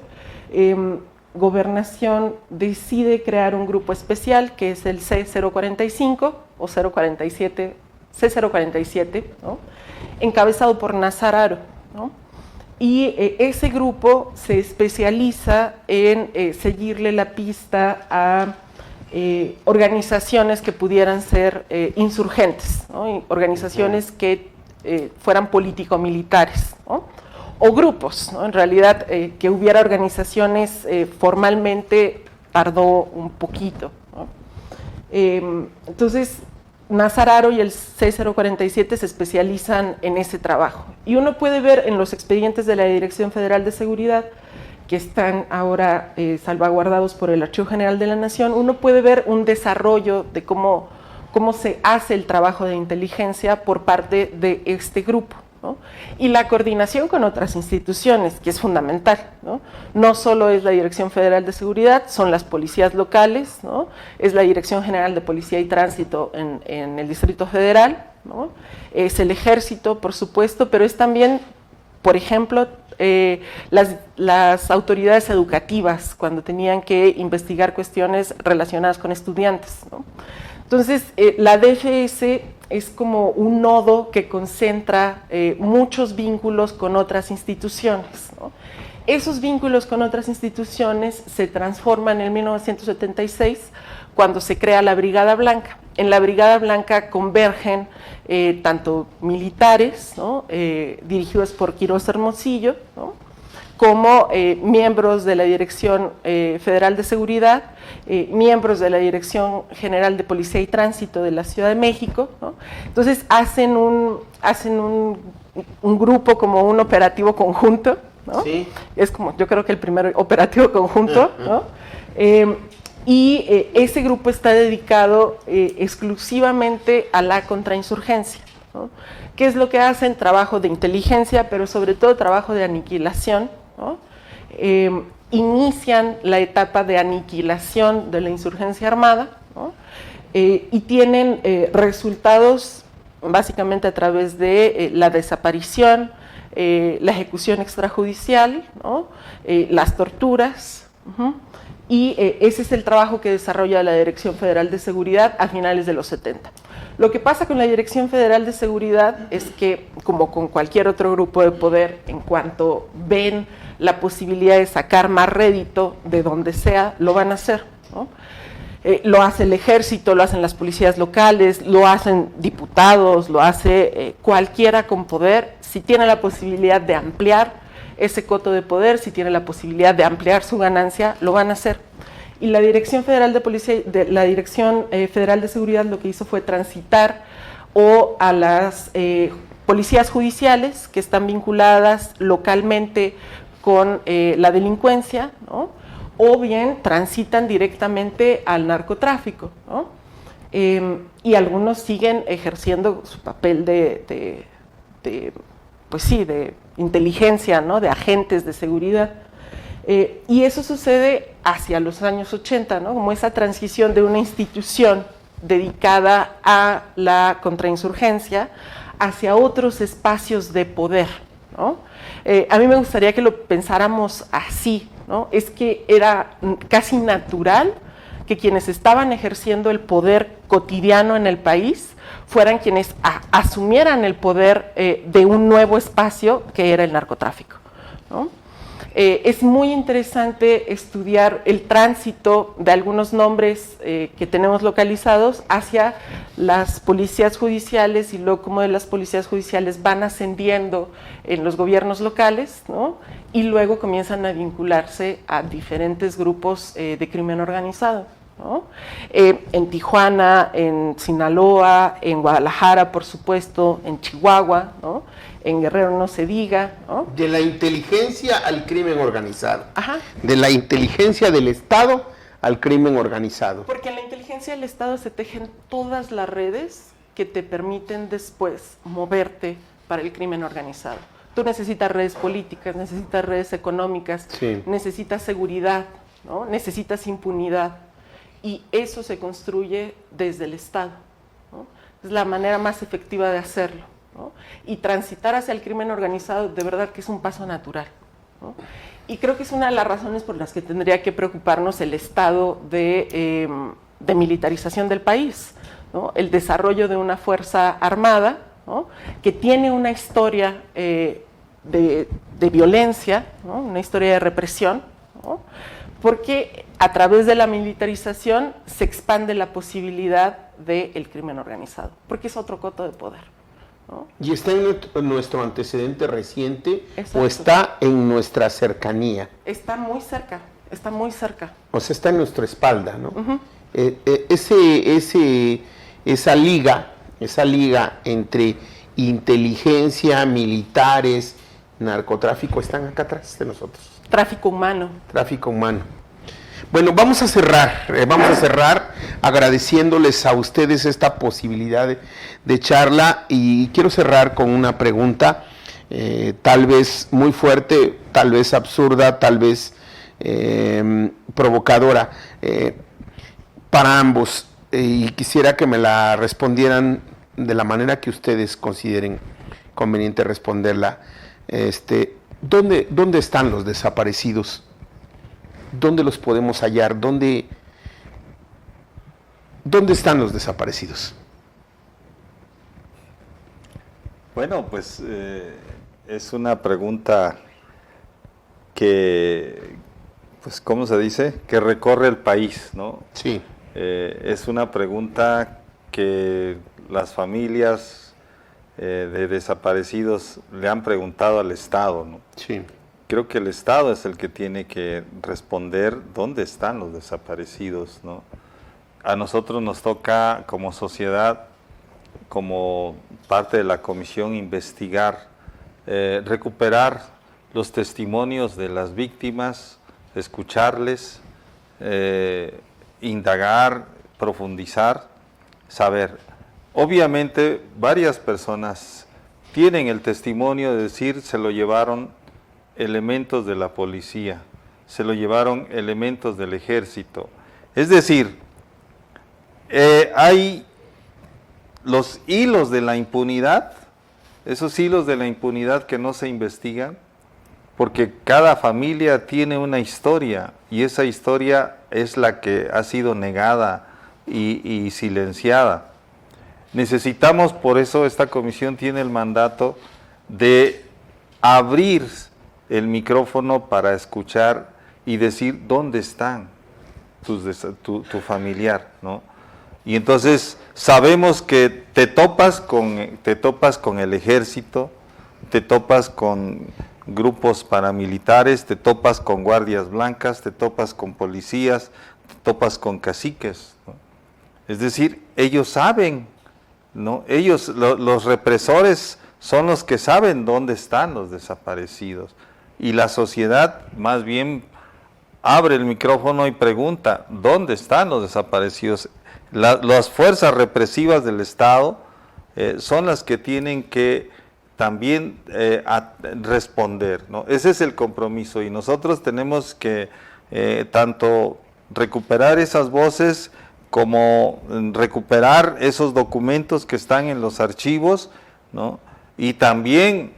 Gobernación decide crear un grupo especial que es el C045 o 047, C047, ¿no? Encabezado por Nazar Haro, ¿no? Y ese grupo se especializa en seguirle la pista a organizaciones que pudieran ser insurgentes, ¿no? Organizaciones que fueran político-militares, ¿no? O grupos, ¿no? En realidad que hubiera organizaciones formalmente tardó un poquito, ¿no? Entonces Nazar Haro y el C047 se especializan en ese trabajo. Y uno puede ver en los expedientes de la Dirección Federal de Seguridad, que están ahora salvaguardados por el Archivo General de la Nación, uno puede ver un desarrollo de cómo se hace el trabajo de inteligencia por parte de este grupo, ¿no? Y la coordinación con otras instituciones, que es fundamental, ¿no? No solo es la Dirección Federal de Seguridad, son las policías locales, ¿no? Es la Dirección General de Policía y Tránsito en el Distrito Federal, ¿no? Es el Ejército, por supuesto, pero es también, por ejemplo, las autoridades educativas cuando tenían que investigar cuestiones relacionadas con estudiantes, ¿no? Entonces, la DFS es como un nodo que concentra muchos vínculos con otras instituciones, ¿no? Esos vínculos con otras instituciones se transforman en 1976 cuando se crea la Brigada Blanca. En la Brigada Blanca convergen tanto militares, ¿no? Dirigidos por Quirós Hermosillo, ¿no? Como miembros de la Dirección Federal de Seguridad, miembros de la Dirección General de Policía y Tránsito de la Ciudad de México, ¿no? Entonces hacen un grupo como un operativo conjunto, ¿no? Sí. Es como, yo creo que el primer operativo conjunto, ¿no? Y ese grupo está dedicado exclusivamente a la contrainsurgencia, ¿no? ¿Qué es lo que hacen? Trabajo de inteligencia, pero sobre todo trabajo de aniquilación, ¿no? Inician la etapa de aniquilación de la insurgencia armada, ¿no? Y tienen resultados básicamente a través de la desaparición, la ejecución extrajudicial, ¿no? Las torturas, y ese es el trabajo que desarrolla la Dirección Federal de Seguridad a finales de los 70. Lo que pasa con la Dirección Federal de Seguridad es que, como con cualquier otro grupo de poder, en cuanto ven la posibilidad de sacar más rédito de donde sea, lo van a hacer, ¿no? Lo hace el ejército, lo hacen las policías locales, lo hacen diputados, lo hace cualquiera con poder. Si tiene la posibilidad de ampliar ese coto de poder, si tiene la posibilidad de ampliar su ganancia, lo van a hacer. Y la Dirección Federal de Policía, la Dirección Federal de Seguridad lo que hizo fue transitar o a las policías judiciales que están vinculadas localmente con la delincuencia, ¿no? O bien transitan directamente al narcotráfico, ¿no? Y algunos siguen ejerciendo su papel pues sí, de inteligencia, ¿no? De agentes de seguridad. Y eso sucede hacia los años 80, ¿no? Como esa transición de una institución dedicada a la contrainsurgencia hacia otros espacios de poder, ¿no? A mí me gustaría que lo pensáramos así, ¿no? Es que era casi natural que quienes estaban ejerciendo el poder cotidiano en el país fueran quienes asumieran el poder de un nuevo espacio que era el narcotráfico, ¿no? Es muy interesante estudiar el tránsito de algunos nombres que tenemos localizados hacia las policías judiciales y luego cómo de las policías judiciales van ascendiendo en los gobiernos locales, ¿no? Y luego comienzan a vincularse a diferentes grupos de crimen organizado, ¿no? En Tijuana, en Sinaloa, en Guadalajara, por supuesto, en Chihuahua, ¿no? En Guerrero no se diga, ¿no? De la inteligencia al crimen organizado. Ajá. De la inteligencia del Estado al crimen organizado. Porque en la inteligencia del Estado se tejen todas las redes que te permiten después moverte para el crimen organizado. Tú necesitas redes políticas, necesitas redes económicas, Sí. necesitas seguridad, ¿no? Necesitas impunidad. Y eso se construye desde el Estado, ¿no? Es la manera más efectiva de hacerlo, ¿no? Y transitar hacia el crimen organizado de verdad que es un paso natural, ¿no? Y creo que es una de las razones por las que tendría que preocuparnos el estado de militarización del país, ¿no? El desarrollo de una fuerza armada, ¿no? Que tiene una historia de violencia, ¿no? Una historia de represión, ¿no? Porque a través de la militarización se expande la posibilidad del crimen organizado, porque es otro coto de poder, ¿no? ¿Y está en nuestro antecedente reciente Exacto. o está en nuestra cercanía? Está muy cerca, está muy cerca. O sea, está en nuestra espalda, ¿no? Uh-huh. Esa liga entre inteligencia, militares, narcotráfico, están acá atrás de nosotros. Tráfico humano. Tráfico humano. Bueno, vamos a cerrar agradeciéndoles a ustedes esta posibilidad de charla, y quiero cerrar con una pregunta, tal vez muy fuerte, tal vez absurda, tal vez provocadora, para ambos, y quisiera que me la respondieran de la manera que ustedes consideren conveniente responderla. ¿Dónde están los desaparecidos? ¿Dónde los podemos hallar? ¿Dónde están los desaparecidos? Bueno, pues es una pregunta que, pues, ¿cómo se dice? Que recorre el país, ¿no? Sí. Es una pregunta que las familias de desaparecidos le han preguntado al Estado, ¿no? Sí. Creo que el Estado es el que tiene que responder dónde están los desaparecidos, ¿no? A nosotros nos toca como sociedad, como parte de la comisión, investigar, recuperar los testimonios de las víctimas, escucharles, indagar, profundizar, saber. Obviamente varias personas tienen el testimonio de decir se lo llevaron elementos de la policía, se lo llevaron elementos del ejército. Es decir, hay los hilos de la impunidad, esos hilos de la impunidad que no se investigan, porque cada familia tiene una historia y esa historia es la que ha sido negada y silenciada. Necesitamos, por eso esta comisión tiene el mandato de abrir el micrófono para escuchar y decir dónde están tu familiar, ¿no? Y entonces sabemos que te topas con el ejército, te topas con grupos paramilitares, te topas con guardias blancas, te topas con policías, te topas con caciques, ¿no? Es decir, ellos saben, ¿no? Ellos, los represores son los que saben dónde están los desaparecidos. Y la sociedad más bien abre el micrófono y pregunta, ¿dónde están los desaparecidos? Las fuerzas represivas del Estado son las que tienen que también responder, ¿no? Ese es el compromiso y nosotros tenemos que tanto recuperar esas voces como recuperar esos documentos que están en los archivos, ¿no? Y también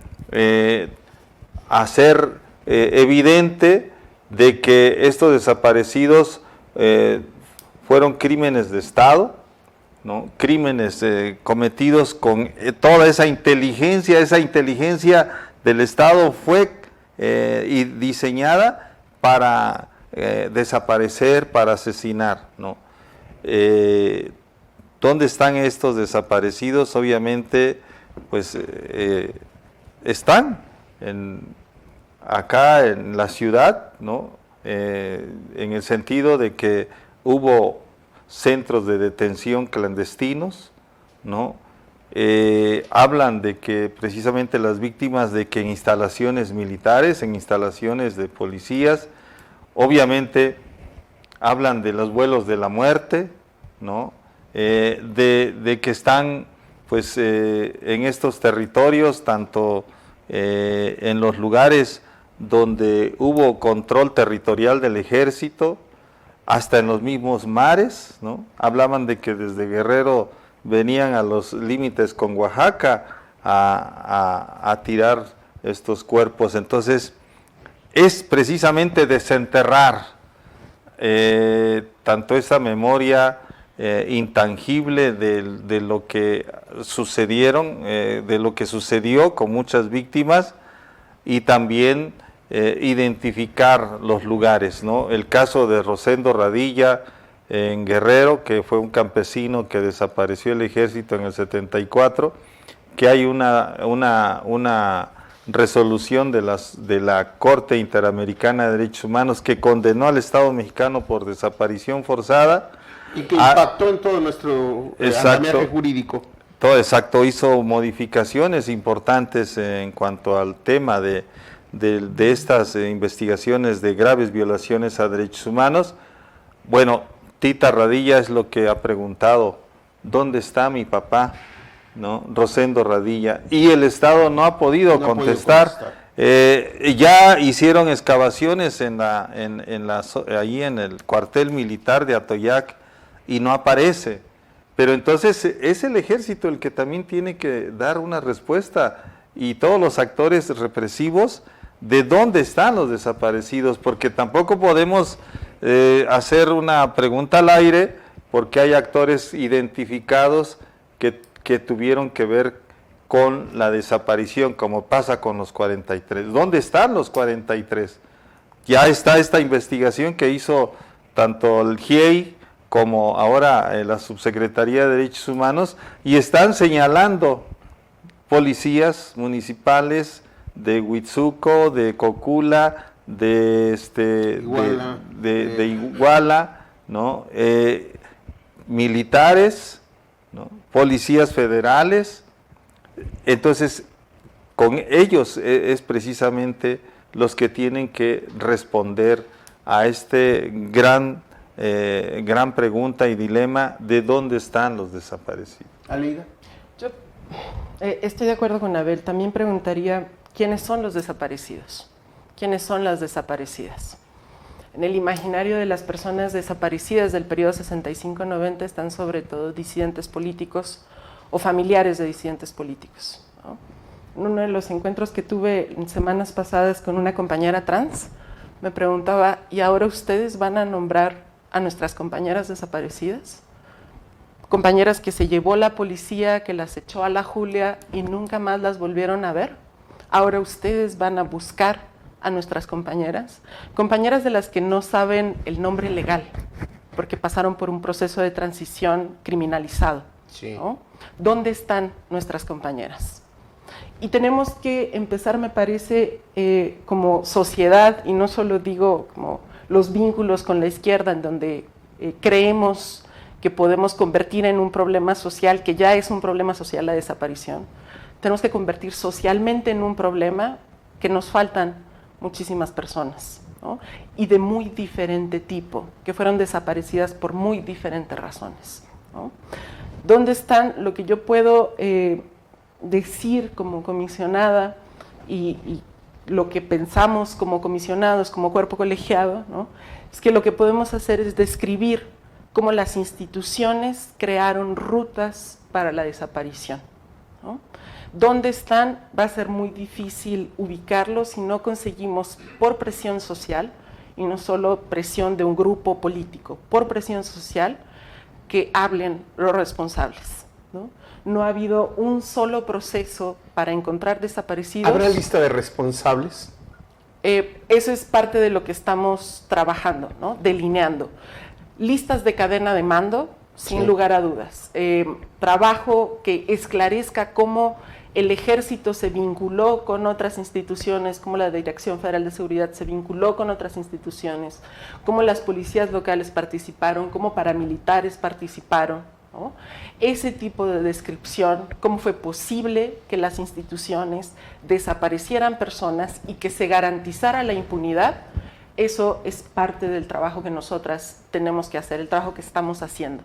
hacer evidente de que estos desaparecidos fueron crímenes de Estado, ¿no? Crímenes cometidos con toda esa inteligencia del Estado fue y diseñada para desaparecer, para asesinar, ¿no? ¿Dónde están estos desaparecidos? Obviamente, pues están acá en la ciudad, ¿no? En el sentido de que hubo centros de detención clandestinos, ¿no? Hablan de que precisamente las víctimas de que en instalaciones militares, en instalaciones de policías, obviamente hablan de los vuelos de la muerte, ¿no? De que están pues en estos territorios, tanto en los lugares donde hubo control territorial del ejército, hasta en los mismos mares, ¿no? Hablaban de que desde Guerrero venían a los límites con Oaxaca a tirar estos cuerpos. Entonces, es precisamente desenterrar tanto esa memoria intangible de lo que sucedieron, de lo que sucedió con muchas víctimas, y también identificar los lugares, ¿no? El caso de Rosendo Radilla en Guerrero, que fue un campesino que desapareció el ejército en el 74, que hay una resolución de la Corte Interamericana de Derechos Humanos que condenó al Estado mexicano por desaparición forzada. Y que impactó en todo nuestro andamiaje jurídico. Todo exacto, hizo modificaciones importantes en cuanto al tema de estas investigaciones de graves violaciones a derechos humanos. Bueno, Tita Radilla es lo que ha preguntado, ¿dónde está mi papá? ¿No? Rosendo Radilla, y el Estado no ha podido contestar. Ya hicieron excavaciones ahí en el cuartel militar de Atoyac y no aparece, pero entonces es el ejército el que también tiene que dar una respuesta, y todos los actores represivos, de dónde están los desaparecidos, porque tampoco podemos hacer una pregunta al aire, porque hay actores identificados que tuvieron que ver con la desaparición, como pasa con los 43. ¿Dónde están los 43? Ya está esta investigación que hizo tanto el GIEI como ahora la Subsecretaría de Derechos Humanos, y están señalando policías municipales de Huitzuco, de Cocula, de Iguala, ¿no? Militares, ¿no? Policías federales. Entonces, con ellos es precisamente los que tienen que responder a este gran pregunta y dilema de dónde están los desaparecidos. Aleida. Yo estoy de acuerdo con Abel. También preguntaría, ¿quiénes son los desaparecidos? ¿Quiénes son las desaparecidas? En el imaginario de las personas desaparecidas del periodo 65-90 están sobre todo disidentes políticos o familiares de disidentes políticos, ¿no? En uno de los encuentros que tuve en semanas pasadas con una compañera trans, me preguntaba, ¿y ahora ustedes van a nombrar a nuestras compañeras desaparecidas? Compañeras que se llevó la policía, que las echó a la Julia y nunca más las volvieron a ver. Ahora ustedes van a buscar a nuestras compañeras de las que no saben el nombre legal, porque pasaron por un proceso de transición criminalizado, sí, ¿no? ¿Dónde están nuestras compañeras? Y tenemos que empezar, me parece, como sociedad, y no solo digo como los vínculos con la izquierda, en donde creemos que podemos convertir en un problema social, que ya es un problema social la desaparición. Tenemos que convertir socialmente en un problema que nos faltan muchísimas personas, ¿no? Y de muy diferente tipo, que fueron desaparecidas por muy diferentes razones, ¿no? ¿Dónde están? Lo que yo puedo decir como comisionada y lo que pensamos como comisionados, como cuerpo colegiado, ¿no? Es que lo que podemos hacer es describir cómo las instituciones crearon rutas para la desaparición, ¿no? ¿Dónde están? Va a ser muy difícil ubicarlos si no conseguimos por presión social y no solo presión de un grupo político, por presión social, que hablen los responsables, ¿no? No ha habido un solo proceso para encontrar desaparecidos. ¿Habrá lista de responsables? Eso es parte de lo que estamos trabajando, ¿no? Delineando. Listas de cadena de mando, sin lugar a dudas. Trabajo que esclarezca cómo el ejército se vinculó con otras instituciones, cómo la Dirección Federal de Seguridad se vinculó con otras instituciones, cómo las policías locales participaron, cómo paramilitares participaron, ¿no? Ese tipo de descripción, cómo fue posible que las instituciones desaparecieran personas y que se garantizara la impunidad, eso es parte del trabajo que nosotras tenemos que hacer, el trabajo que estamos haciendo,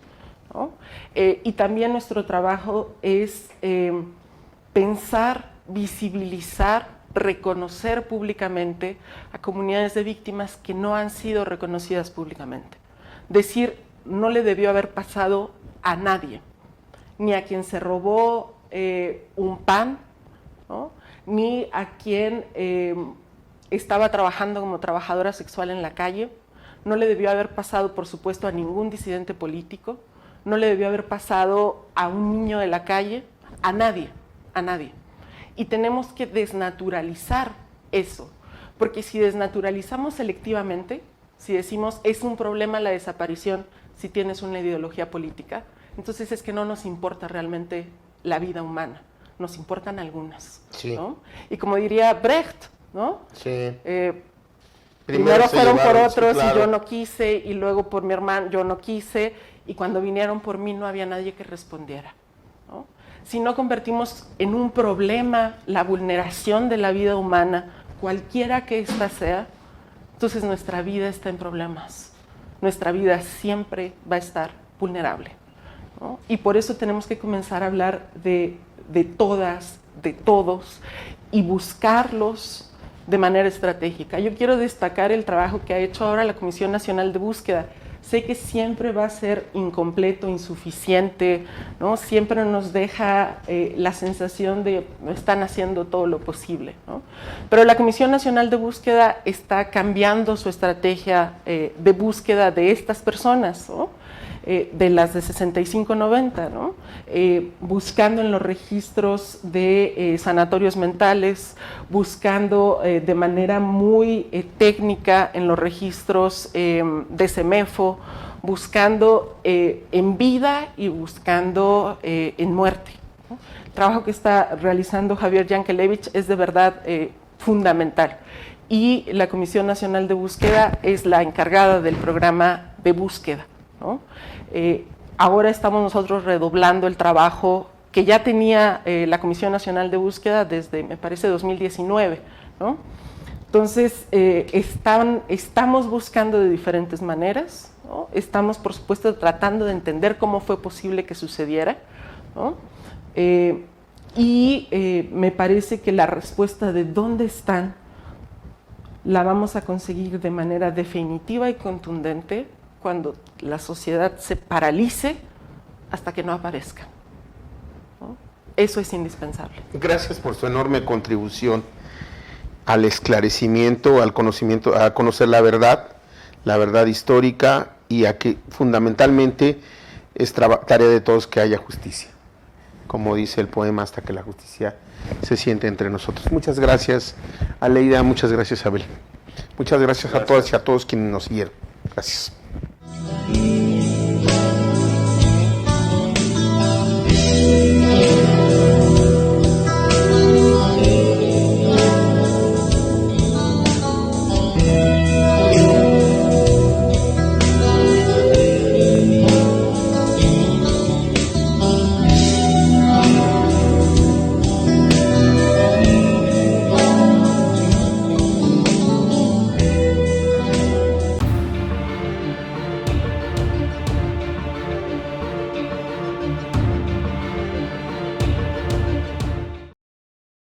¿no? Y también nuestro trabajo es pensar, visibilizar, reconocer públicamente a comunidades de víctimas que no han sido reconocidas públicamente. Decir, no le debió haber pasado a nadie, ni a quien se robó un pan, ¿no? Ni a quien estaba trabajando como trabajadora sexual en la calle. No le debió haber pasado, por supuesto, a ningún disidente político. No le debió haber pasado a un niño de la calle, a nadie, a nadie. Y tenemos que desnaturalizar eso, porque si desnaturalizamos selectivamente, si decimos es un problema la desaparición si tienes una ideología política, entonces es que no nos importa realmente la vida humana, nos importan algunas, sí, ¿no? Y como diría Brecht, ¿no? Sí. Primero fueron por otros, sí, claro, y yo no quise, y luego por mi hermano yo no quise, y cuando vinieron por mí no había nadie que respondiera, ¿no? Si no convertimos en un problema la vulneración de la vida humana, cualquiera que ésta sea, entonces nuestra vida está en problemas. Nuestra vida siempre va a estar vulnerable, ¿no? Y por eso tenemos que comenzar a hablar de todas, de todos, y buscarlos de manera estratégica. Yo quiero destacar el trabajo que ha hecho ahora la Comisión Nacional de Búsqueda. Sé que siempre va a ser incompleto, insuficiente, ¿no? Siempre nos deja la sensación de no están haciendo todo lo posible, ¿no? Pero la Comisión Nacional de Búsqueda está cambiando su estrategia de búsqueda de estas personas, ¿no? De las de 65-90, ¿no? Buscando en los registros de sanatorios mentales, buscando de manera muy técnica en los registros de CEMEFO, buscando en vida y buscando en muerte, ¿no? El trabajo que está realizando Javier Yankelevich es de verdad fundamental. Y la Comisión Nacional de Búsqueda es la encargada del programa de búsqueda, ¿no? Ahora estamos nosotros redoblando el trabajo que ya tenía la Comisión Nacional de Búsqueda desde, me parece, 2019, ¿no? Entonces, estamos buscando de diferentes maneras, ¿no? Estamos, por supuesto, tratando de entender cómo fue posible que sucediera, ¿no? Me parece que la respuesta de dónde están la vamos a conseguir de manera definitiva y contundente cuando la sociedad se paralice hasta que no aparezca, ¿no? Eso es indispensable. Gracias por su enorme contribución al esclarecimiento, al conocimiento, a conocer la verdad histórica, y a que fundamentalmente es tarea de todos que haya justicia. Como dice el poema, hasta que la justicia se siente entre nosotros. Muchas gracias, Aleida, muchas gracias, Abel. Muchas gracias a todas y a todos quienes nos siguieron. Gracias.